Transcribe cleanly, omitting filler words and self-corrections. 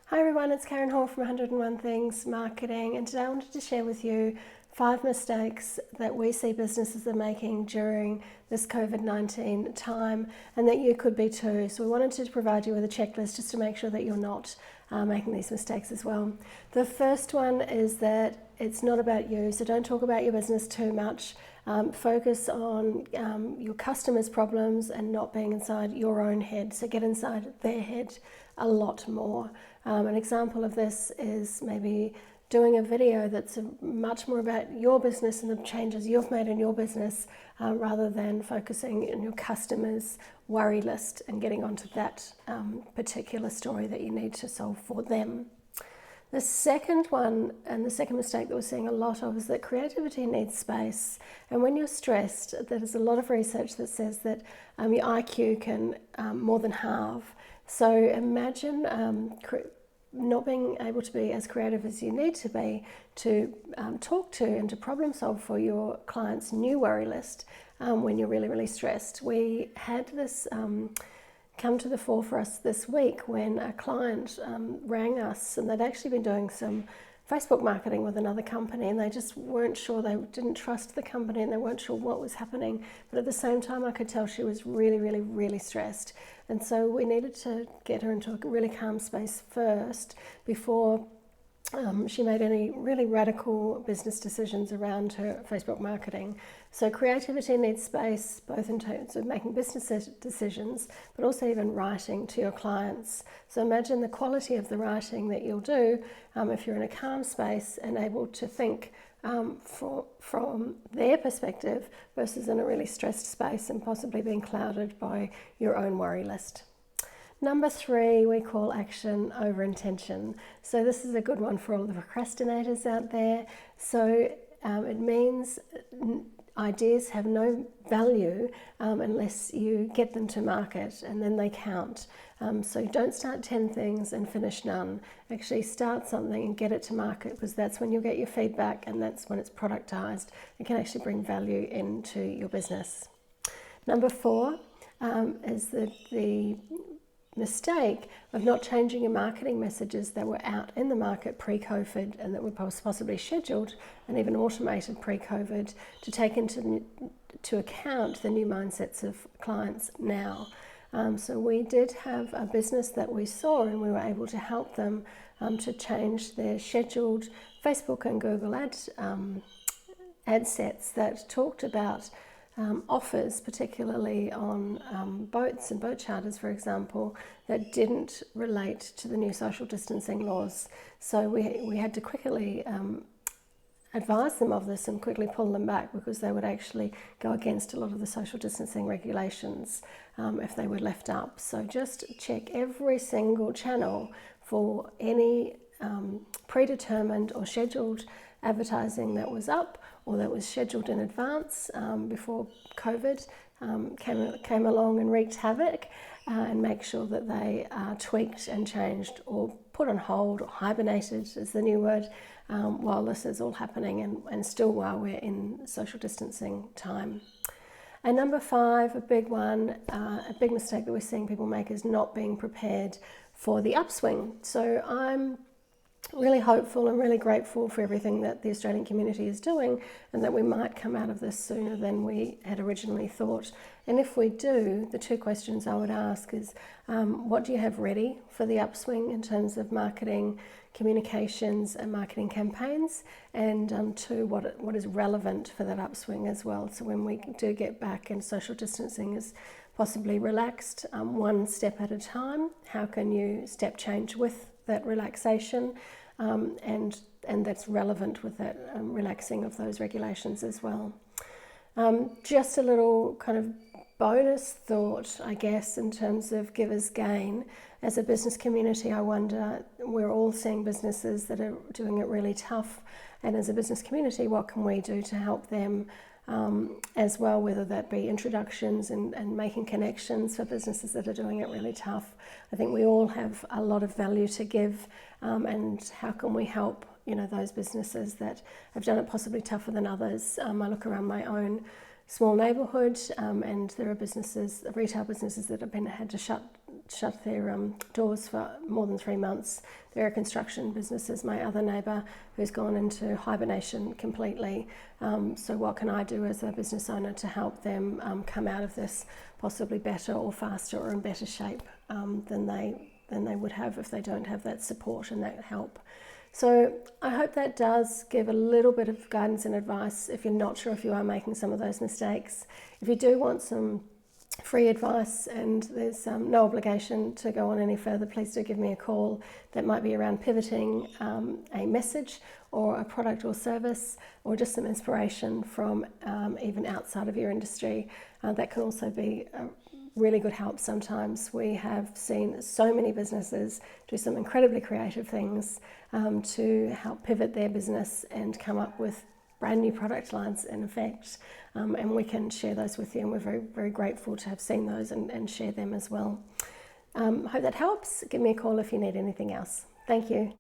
Hi everyone, it's Karen Hall from 101 Things Marketing, and today I wanted to share with you 5 mistakes that we see businesses are making during this COVID-19 time, and that you could be too. So we wanted to provide you with a checklist just to make sure that you're not making these mistakes as well. The first one is that it's not about you, so don't talk about your business too much. Focus on your customers' problems and not being inside your own head. So get inside their head a lot more. An example of this is maybe doing a video that's much more about your business and the changes you've made in your business rather than focusing on your customers' worry list and getting onto that particular story that you need to solve for them. The second one, and the second mistake that we're seeing a lot of, is that creativity needs space. And when you're stressed, there's a lot of research that says that your IQ can more than halve. So imagine not being able to be as creative as you need to be to talk to and to problem solve for your client's new worry list when you're really, really stressed. We had this come to the fore for us this week when a client rang us, and they'd actually been doing some Facebook marketing with another company, and they just weren't sure, they didn't trust the company and they weren't sure what was happening. But at the same time, I could tell she was really, really, really stressed. And so we needed to get her into a really calm space first before she made any really radical business decisions around her Facebook marketing. So creativity needs space, both in terms of making business decisions, but also even writing to your clients. So imagine the quality of the writing that you'll do if you're in a calm space and able to think from their perspective versus in a really stressed space and possibly being clouded by your own worry list. Number 3, we call action over intention. So this is a good one for all the procrastinators out there. So it means ideas have no value unless you get them to market, and then they count. So don't start 10 things and finish none. Actually start something and get it to market, because that's when you'll get your feedback, and that's when it's productized. It can actually bring value into your business. Number 4 is the mistake of not changing your marketing messages that were out in the market pre-COVID and that were possibly scheduled and even automated pre-COVID to take into account the new mindsets of clients now. So we did have a business that we saw, and we were able to help them to change their scheduled Facebook and Google ad sets that talked about offers, particularly on boats and boat charters, for example, that didn't relate to the new social distancing laws. So we had to quickly advise them of this and quickly pull them back, because they would actually go against a lot of the social distancing regulations if they were left up. So just check every single channel for any predetermined or scheduled advertising that was up or that was scheduled in advance before COVID came along and wreaked havoc, and make sure that they are tweaked and changed or put on hold or hibernated is the new word while this is all happening, and still while we're in social distancing time. And number 5, a big one, a big mistake that we're seeing people make is not being prepared for the upswing. So I'm really hopeful and really grateful for everything that the Australian community is doing, and that we might come out of this sooner than we had originally thought. And if we do, the 2 questions I would ask is, what do you have ready for the upswing in terms of marketing, communications and marketing campaigns? And 2, what is relevant for that upswing as well? So when we do get back and social distancing is possibly relaxed, one step at a time, how can you step change with that relaxation, and that's relevant with that relaxing of those regulations as well. Just a little kind of bonus thought, I guess, in terms of givers gain. As a business community, I wonder, we're all seeing businesses that are doing it really tough, and as a business community, what can we do to help them as well, whether that be introductions and making connections for businesses that are doing it really tough. I think we all have a lot of value to give, and how can we help those businesses that have done it possibly tougher than others. I look around my own small neighbourhood, and there are businesses, retail businesses that have had to shut shut their doors for more than 3 months. There are construction businesses, my other neighbour, who's gone into hibernation completely. So what can I do as a business owner to help them come out of this possibly better or faster or in better shape than they would have if they don't have that support and that help. So I hope that does give a little bit of guidance and advice if you're not sure if you are making some of those mistakes. If you do want some free advice, and there's no obligation to go on any further, please do give me a call. That might be around pivoting a message or a product or service, or just some inspiration from even outside of your industry. That can also be a really good help sometimes. We have seen so many businesses do some incredibly creative things to help pivot their business and come up with brand new product lines in effect, and we can share those with you, and we're very, very grateful to have seen those and share them as well. Hope that helps. Give me a call if you need anything else. Thank you.